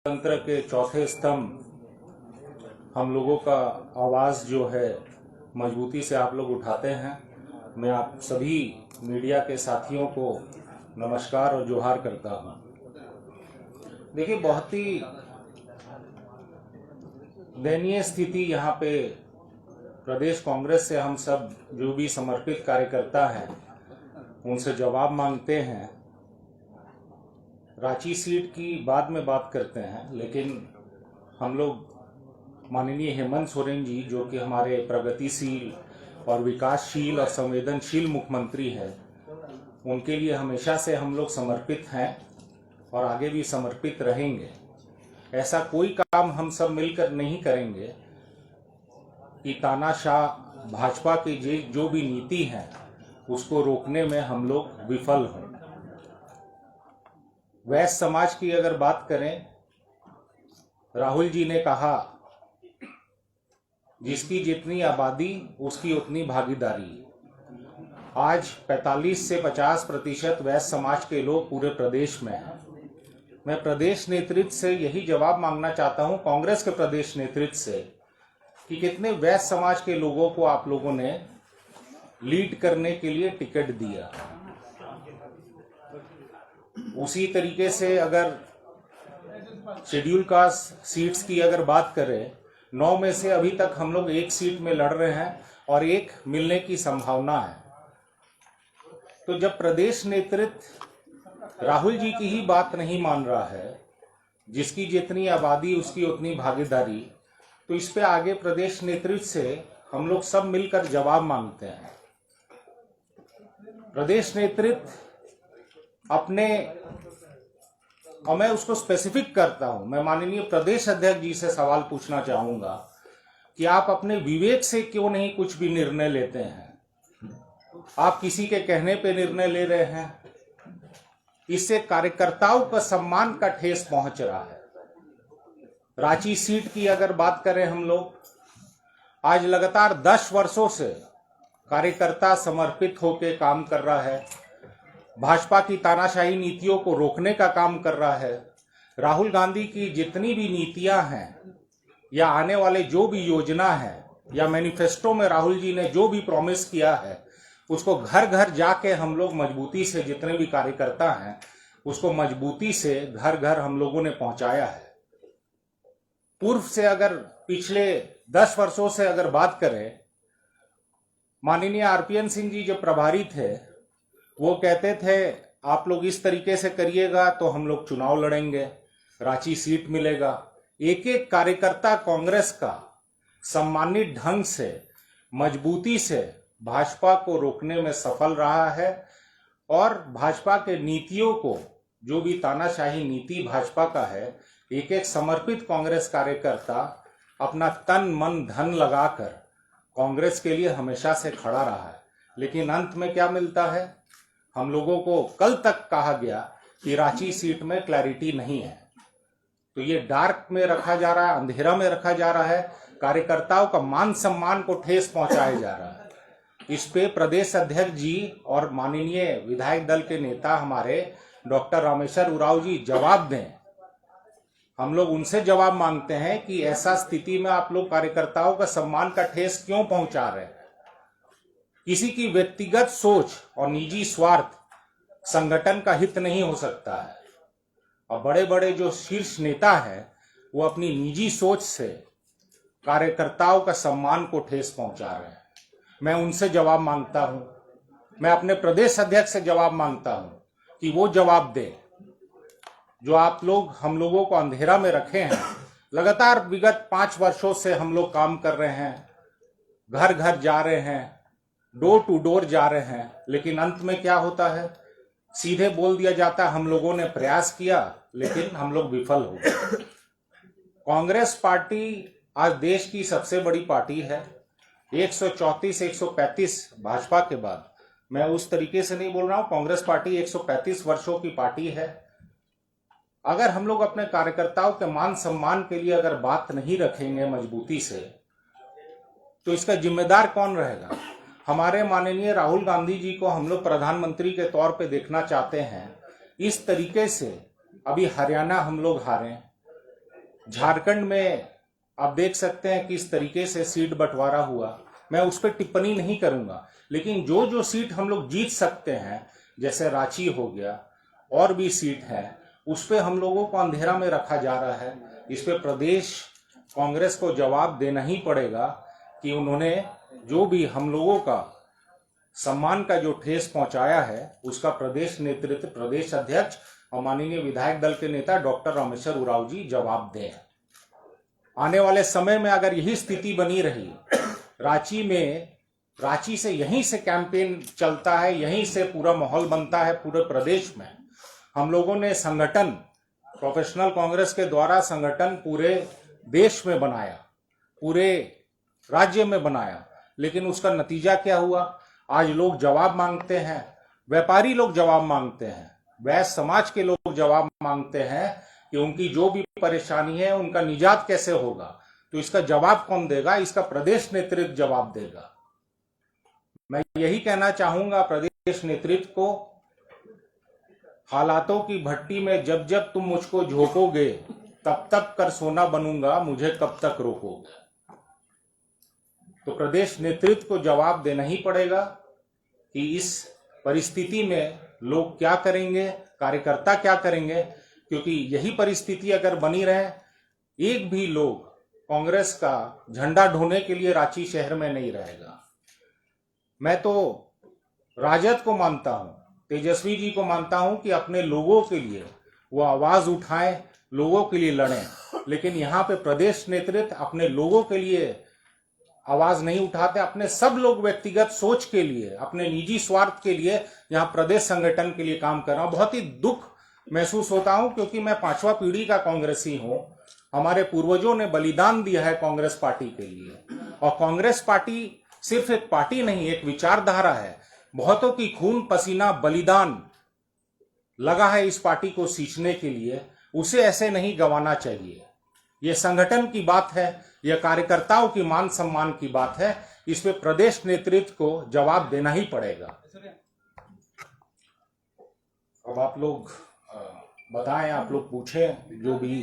तंत्र के चौथे स्तंभ हम लोगों का आवाज़ जो है मजबूती से आप लोग उठाते हैं। मैं आप सभी मीडिया के साथियों को नमस्कार और जोहार करता हूं। देखिए, बहुत ही दयनीय स्थिति यहाँ पे प्रदेश कांग्रेस से हम सब जो भी समर्पित कार्यकर्ता हैं उनसे जवाब मांगते हैं। रांची सीट की बाद में बात करते हैं, लेकिन हम लोग माननीय हेमंत सोरेन जी जो कि हमारे प्रगतिशील और विकासशील और संवेदनशील मुख्यमंत्री हैं, उनके लिए हमेशा से हम लोग समर्पित हैं और आगे भी समर्पित रहेंगे। ऐसा कोई काम हम सब मिलकर नहीं करेंगे कि तानाशाह भाजपा की जो भी नीति है उसको रोकने में हम लोग विफल हों। वैश्य समाज की अगर बात करें, राहुल जी ने कहा जिसकी जितनी आबादी उसकी उतनी भागीदारी। आज 45 से 50% वैश्य समाज के लोग पूरे प्रदेश में हैं। मैं प्रदेश नेतृत्व से यही जवाब मांगना चाहता हूं, कांग्रेस के प्रदेश नेतृत्व से, कि कितने वैश्य समाज के लोगों को आप लोगों ने लीड करने के लिए टिकट दिया। उसी तरीके से अगर शेड्यूल कास्ट सीट्स की अगर बात करें, 9 में से अभी तक हम लोग 1 सीट में लड़ रहे हैं और 1 मिलने की संभावना है। तो जब प्रदेश नेतृत्व राहुल जी की ही बात नहीं मान रहा है, जिसकी जितनी आबादी उसकी उतनी भागीदारी, तो इस पे आगे प्रदेश नेतृत्व से हम लोग सब मिलकर जवाब मांगते हैं। प्रदेश नेतृत्व अपने, और मैं उसको स्पेसिफिक करता हूं, मैं माननीय प्रदेश अध्यक्ष जी से सवाल पूछना चाहूंगा कि आप अपने विवेक से क्यों नहीं कुछ भी निर्णय लेते हैं? आप किसी के कहने पे निर्णय ले रहे हैं। इससे कार्यकर्ताओं का सम्मान का ठेस पहुंच रहा है। रांची सीट की अगर बात करें, हम लोग आज लगातार 10 वर्षों से कार्यकर्ता समर्पित होकर काम कर रहा है, भाजपा की तानाशाही नीतियों को रोकने का काम कर रहा है। राहुल गांधी की जितनी भी नीतियां हैं या आने वाले जो भी योजना है या मैनिफेस्टो में राहुल जी ने जो भी प्रॉमिस किया है, उसको घर घर जाके हम लोग मजबूती से, जितने भी कार्यकर्ता हैं, उसको मजबूती से घर घर हम लोगों ने पहुंचाया है। पूर्व से अगर पिछले 10 वर्षों से अगर बात करें, माननीय आरपीएन सिंह जी जब प्रभारी थे, वो कहते थे आप लोग इस तरीके से करिएगा तो हम लोग चुनाव लड़ेंगे, रांची सीट मिलेगा। एक एक कार्यकर्ता कांग्रेस का सम्मानित ढंग से, मजबूती से भाजपा को रोकने में सफल रहा है और भाजपा के नीतियों को, जो भी तानाशाही नीति भाजपा का है, एक एक समर्पित कांग्रेस कार्यकर्ता अपना तन मन धन लगाकर कांग्रेस के लिए हमेशा से खड़ा रहा है। लेकिन अंत में क्या मिलता है? हम लोगों को कल तक कहा गया कि रांची सीट में क्लैरिटी नहीं है, तो ये डार्क में रखा जा रहा है, अंधेरा में रखा जा रहा है, कार्यकर्ताओं का मान सम्मान को ठेस पहुंचाया जा रहा है। इस पे प्रदेश अध्यक्ष जी और माननीय विधायक दल के नेता हमारे डॉक्टर रामेश्वर उरांव जी जवाब दें। हम लोग उनसे जवाब मांगते हैं कि ऐसा स्थिति में आप लोग कार्यकर्ताओं का सम्मान का ठेस क्यों पहुंचा रहे हैं? किसी की व्यक्तिगत सोच और निजी स्वार्थ संगठन का हित नहीं हो सकता है, और बड़े बड़े जो शीर्ष नेता हैं वो अपनी निजी सोच से कार्यकर्ताओं का सम्मान को ठेस पहुंचा रहे हैं। मैं उनसे जवाब मांगता हूं, मैं अपने प्रदेश अध्यक्ष से जवाब मांगता हूं कि वो जवाब दे। जो आप लोग हम लोगों को अंधेरा में रखे हैं, लगातार विगत 5 वर्षों से हम लोग काम कर रहे हैं, घर घर जा रहे हैं, डोर टू डोर जा रहे हैं, लेकिन अंत में क्या होता है? सीधे बोल दिया जाता है हम लोगों ने प्रयास किया लेकिन हम लोग विफल हो गए। कांग्रेस पार्टी आज देश की सबसे बड़ी पार्टी है। 134-135 भाजपा के बाद, मैं उस तरीके से नहीं बोल रहा हूं, कांग्रेस पार्टी 135 वर्षों की पार्टी है। अगर हम लोग अपने कार्यकर्ताओं के मान सम्मान के लिए अगर बात नहीं रखेंगे मजबूती से, तो इसका जिम्मेदार कौन रहेगा? हमारे माननीय राहुल गांधी जी को हम लोग प्रधानमंत्री के तौर पे देखना चाहते हैं। इस तरीके से अभी हरियाणा हम लोग हारे, झारखंड में आप देख सकते हैं किस तरीके से सीट बंटवारा हुआ, मैं उस पर टिप्पणी नहीं करूंगा, लेकिन जो जो सीट हम लोग जीत सकते हैं, जैसे रांची हो गया और भी सीट है, उस पे हम लोगों को अंधेरा में रखा जा रहा है। इस पे प्रदेश कांग्रेस को जवाब देना ही पड़ेगा कि उन्होंने जो भी हम लोगों का सम्मान का जो ठेस पहुंचाया है, उसका प्रदेश नेतृत्व, प्रदेश अध्यक्ष और माननीय विधायक दल के नेता डॉक्टर रामेश्वर उरांव जी जवाब दें। आने वाले समय में अगर यही स्थिति बनी रही, रांची से यहीं से कैंपेन चलता है, यहीं से पूरा माहौल बनता है पूरे प्रदेश में। हम लोगों ने संगठन, प्रोफेशनल कांग्रेस के द्वारा संगठन पूरे देश में बनाया, पूरे राज्य में बनाया, लेकिन उसका नतीजा क्या हुआ? आज लोग जवाब मांगते हैं, व्यापारी लोग जवाब मांगते हैं, वैश्य समाज के लोग जवाब मांगते हैं कि उनकी जो भी परेशानी है उनका निजात कैसे होगा। तो इसका जवाब कौन देगा? इसका प्रदेश नेतृत्व जवाब देगा। मैं यही कहना चाहूंगा प्रदेश नेतृत्व को, हालातों की भट्टी में जब जब तुम मुझको झोंकोगे, तब तब कर सोना बनूंगा, मुझे कब तक रोकोगे। तो प्रदेश नेतृत्व को जवाब देना ही पड़ेगा कि इस परिस्थिति में लोग क्या करेंगे, कार्यकर्ता क्या करेंगे, क्योंकि यही परिस्थिति अगर बनी रहे, एक भी लोग कांग्रेस का झंडा ढोने के लिए रांची शहर में नहीं रहेगा। मैं तो राजद को मानता हूं, तेजस्वी जी को मानता हूं कि अपने लोगों के लिए वो आवाज उठाएं, लोगों के लिए लड़ें, लेकिन यहाँ पे प्रदेश नेतृत्व अपने लोगों के लिए आवाज नहीं उठाते, अपने सब लोग व्यक्तिगत सोच के लिए, अपने निजी स्वार्थ के लिए यहाँ प्रदेश संगठन के लिए काम कर रहा हूं। बहुत ही दुख महसूस होता हूं, क्योंकि मैं 5वां पीढ़ी का कांग्रेसी हूं। हमारे पूर्वजों ने बलिदान दिया है कांग्रेस पार्टी के लिए, और कांग्रेस पार्टी सिर्फ एक पार्टी नहीं, एक विचारधारा है। बहुतों की खून पसीना बलिदान लगा है इस पार्टी को सींचने के लिए, उसे ऐसे नहीं गंवाना चाहिए। यह संगठन की बात है, यह कार्यकर्ताओं की मान सम्मान की बात है, इस पे प्रदेश नेतृत्व को जवाब देना ही पड़ेगा। अब आप लोग बताएं, आप लोग पूछें जो भी।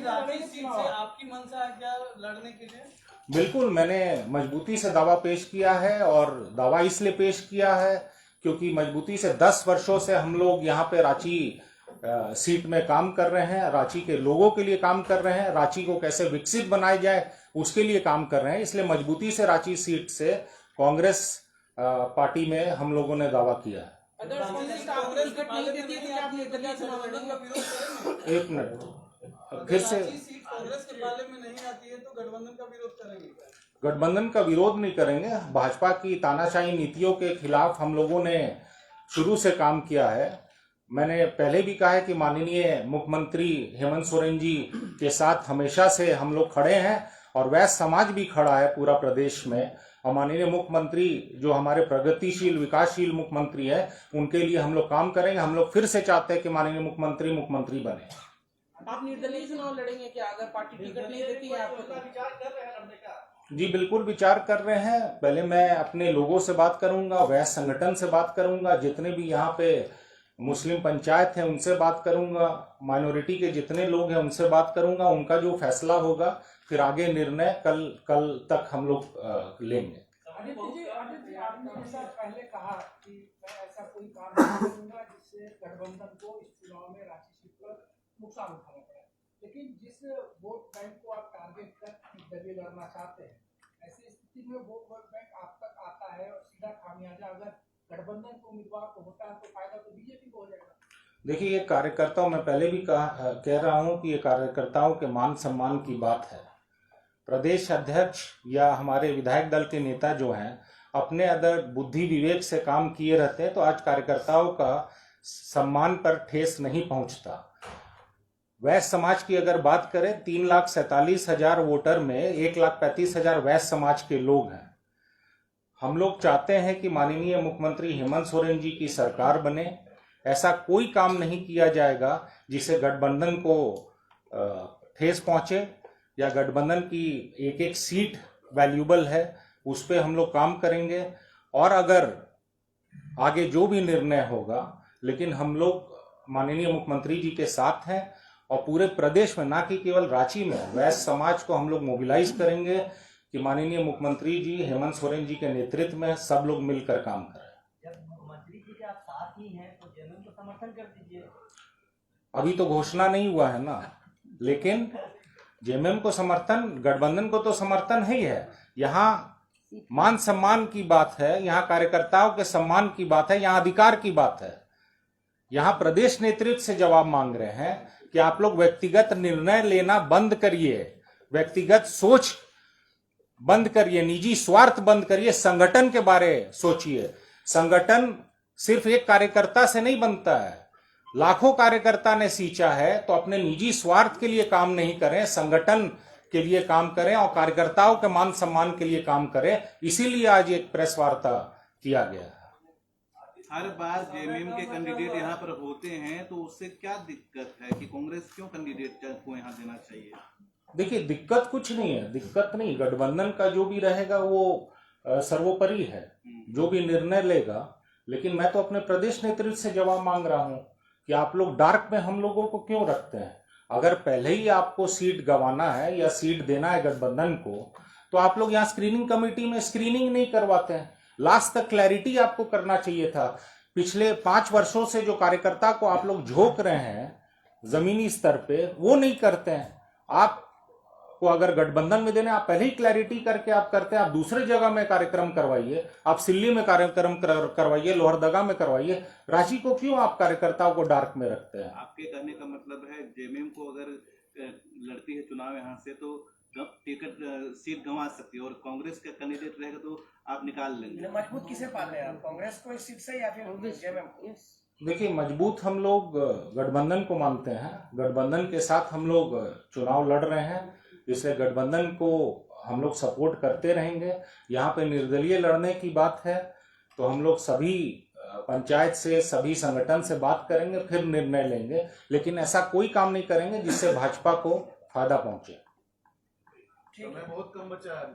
आपकी मंशा है क्या लड़ने के लिए? बिल्कुल, मैंने मजबूती से दावा पेश किया है, और दावा इसलिए पेश किया है क्योंकि मजबूती से 10 वर्षों से हम लोग यहाँ पे रांची सीट में काम कर रहे हैं, रांची के लोगों के लिए काम कर रहे हैं, रांची को कैसे विकसित बनाया जाए उसके लिए काम कर रहे हैं। इसलिए मजबूती से रांची सीट से कांग्रेस पार्टी में हम लोगों ने दावा किया है। एक मिनट, फिर से कांग्रेस के पाले में नहीं आती है तो गठबंधन का विरोध करेंगे? गठबंधन का विरोध नहीं करेंगे। भाजपा की तानाशाही नीतियों के खिलाफ हम लोगों ने शुरू से काम किया है। मैंने पहले भी कहा है कि माननीय मुख्यमंत्री हेमंत सोरेन जी के साथ हमेशा से हम लोग खड़े हैं, और वैश्य समाज भी खड़ा है पूरा प्रदेश में। और माननीय मुख्यमंत्री जो हमारे प्रगतिशील विकासशील मुख्यमंत्री है, उनके लिए हम लोग काम करेंगे। हम लोग फिर से चाहते हैं कि माननीय मुख्यमंत्री बने। आप निर्दलीय चुनाव लड़ेंगे क्या अगर पार्टी टिकट नहीं देती है आपको? विचार कर रहे हैं लड़ने का? जी बिल्कुल विचार कर रहे हैं। पहले मैं अपने लोगों से बात करूंगा, वैश्य संगठन से बात करूंगा, जितने भी यहाँ पे मुस्लिम पंचायत हैं उनसे बात करूंगा, माइनॉरिटी के जितने लोग हैं उनसे बात करूंगा। उनका जो फैसला होगा फिर आगे निर्णय कल तक हम लोग लेंगे। आदित्य जी, आपने जैसा पहले कहा कि मैं ऐसा कोई काम नहीं करूंगा जिससे गठबंधन को इस चुनाव में रांची सीट पर नुकसान उठाना पड़े, लेकिन जिस वोट बैंक को आप टारगेट कर दबे लड़ना चाहते हैं, ऐसी स्थिति में वो वोट बैंक आप तक आता है और सीधा खामियाजा अगर गठबंधन को उम्मीदवार को होता है तो फायदा तो बीजेपी को हो जाएगा। देखिए, ये कार्यकर्ताओं, मैं पहले भी कह रहा हूं कि ये कार्यकर्ताओं के मान सम्मान की बात है। प्रदेश अध्यक्ष या हमारे विधायक दल के नेता जो हैं, अपने अगर बुद्धि विवेक से काम किए रहते हैं तो आज कार्यकर्ताओं का सम्मान पर ठेस नहीं पहुंचता। वैश्य समाज की अगर बात करें, 3,47,000 वोटर में 1,35,000 वैश्य समाज के लोग हैं। हम लोग चाहते हैं कि माननीय मुख्यमंत्री हेमंत सोरेन जी की सरकार बने। ऐसा कोई काम नहीं किया जाएगा जिसे गठबंधन को ठेस पहुंचे, या गठबंधन की एक एक सीट वैल्यूबल है, उस पर हम लोग काम करेंगे। और अगर आगे जो भी निर्णय होगा, लेकिन हम लोग माननीय मुख्यमंत्री जी के साथ हैं, और पूरे प्रदेश में, ना कि केवल रांची में, वैश्य समाज को हम लोग मोबिलाइज करेंगे कि माननीय मुख्यमंत्री जी हेमंत सोरेन जी के नेतृत्व में सब लोग मिलकर काम करें। जब मुख्यमंत्री जी के आप साथ ही हैं तो जेएमएम को समर्थन कर दीजिए। अभी तो घोषणा नहीं हुआ है ना, लेकिन जेएमएम को समर्थन, गठबंधन को तो समर्थन ही है। यहाँ मान सम्मान की बात है, यहाँ कार्यकर्ताओं के सम्मान की बात है, यहाँ अधिकार की बात है। यहाँ प्रदेश नेतृत्व से जवाब मांग रहे हैं कि आप लोग व्यक्तिगत निर्णय लेना बंद करिए, व्यक्तिगत सोच बंद करिए, निजी स्वार्थ बंद करिए, संगठन के बारे सोचिए। संगठन सिर्फ एक कार्यकर्ता से नहीं बनता है, लाखों कार्यकर्ता ने सींचा है, तो अपने निजी स्वार्थ के लिए काम नहीं करें, संगठन के लिए काम करें और कार्यकर्ताओं के मान सम्मान के लिए काम करें। इसीलिए आज एक प्रेस वार्ता किया गया है। हर बार जेएमएम के कैंडिडेट यहाँ पर होते हैं, तो उससे क्या दिक्कत है कि कांग्रेस क्यों कैंडिडेट को यहाँ देना चाहिए? देखिए, दिक्कत कुछ नहीं है, दिक्कत नहीं, गठबंधन का जो भी रहेगा वो सर्वोपरि है, जो भी निर्णय लेगा। लेकिन मैं तो अपने प्रदेश नेतृत्व से जवाब मांग रहा हूं कि आप लोग डार्क में हम लोगों को क्यों रखते हैं। अगर पहले ही आपको सीट गंवाना है या सीट देना है गठबंधन को, तो आप लोग यहाँ स्क्रीनिंग कमेटी में स्क्रीनिंग नहीं करवाते हैं। लास्ट तक क्लैरिटी आपको करना चाहिए था। पिछले 5 वर्षों से जो कार्यकर्ता को आप लोग झोंक रहे हैं जमीनी स्तर पे, वो नहीं करते हैं। आपको अगर गठबंधन में देने, आप पहले ही क्लैरिटी करके आप करते हैं। आप दूसरे जगह में कार्यक्रम करवाइए, आप सिल्ली में कार्यक्रम करवाइए, लोहरदगा में करवाइए। रांची को क्यों आप कार्यकर्ताओं को डार्क में रखते हैं? आपके कहने का मतलब है जेएमएम को अगर लड़ती है चुनाव यहाँ से तो टिकट सीट गंवा सकती है, और कांग्रेस का कैंडिडेट रहेगा तो आप निकाल लेंगे। मजबूत किसे पाल रहे हैं आप, कांग्रेस को इस सीट से या फिर जेएमएम? देखिए, मजबूत हम लोग गठबंधन को मानते हैं, गठबंधन के साथ हम लोग चुनाव लड़ रहे हैं, इसलिए गठबंधन को हम लोग सपोर्ट करते रहेंगे। यहाँ पे निर्दलीय लड़ने की बात है तो हम लोग सभी पंचायत से, सभी संगठन से बात करेंगे, फिर निर्णय लेंगे। लेकिन ऐसा कोई काम नहीं करेंगे जिससे भाजपा को फायदा पहुंचे। बहुत कम बचा है,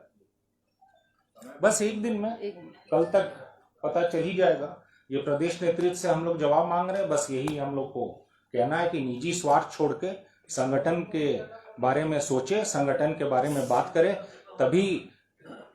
बस एक दिन में, कल तक पता चल ही जाएगा। ये प्रदेश नेतृत्व से हम लोग जवाब मांग रहे हैं। बस यही हम लोग को कहना है कि निजी स्वार्थ छोड़ के संगठन के बारे में सोचे, संगठन के बारे में बात करें, तभी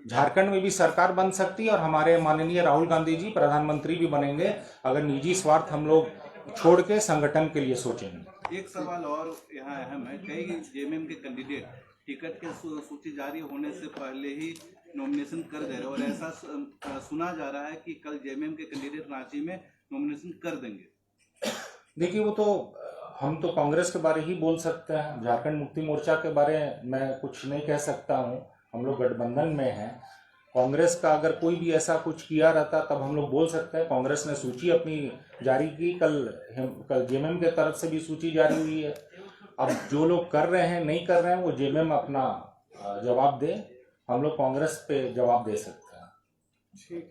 झारखंड में भी सरकार बन सकती है और हमारे माननीय राहुल गांधी जी प्रधानमंत्री भी बनेंगे, अगर निजी स्वार्थ हम लोग छोड़ के संगठन के लिए सोचेंगे। एक सवाल और यहाँ अहम है, कई जेएमएम के कैंडिडेट टिकट के सूची जारी होने से पहले ही नॉमिनेशन कर दे रहे हैं, और ऐसा सुना जा रहा है कि कल जेएमएम के कैंडिडेट रांची में नॉमिनेशन कर देंगे। देखिए, वो तो हम तो कांग्रेस के बारे ही बोल सकते हैं, झारखंड मुक्ति मोर्चा के बारे में कुछ नहीं कह सकता हूँ। हम लोग गठबंधन में हैं। कांग्रेस का अगर कोई भी ऐसा कुछ किया रहता तब हम लोग बोल सकते हैं। कांग्रेस ने सूची अपनी जारी की, कल जेएमएम के तरफ से भी सूची जारी हुई है। अब जो लोग कर रहे हैं, नहीं कर रहे हैं, वो जेएमएम अपना जवाब दे, हम लोग कांग्रेस पे जवाब दे सकते हैं। ठीक।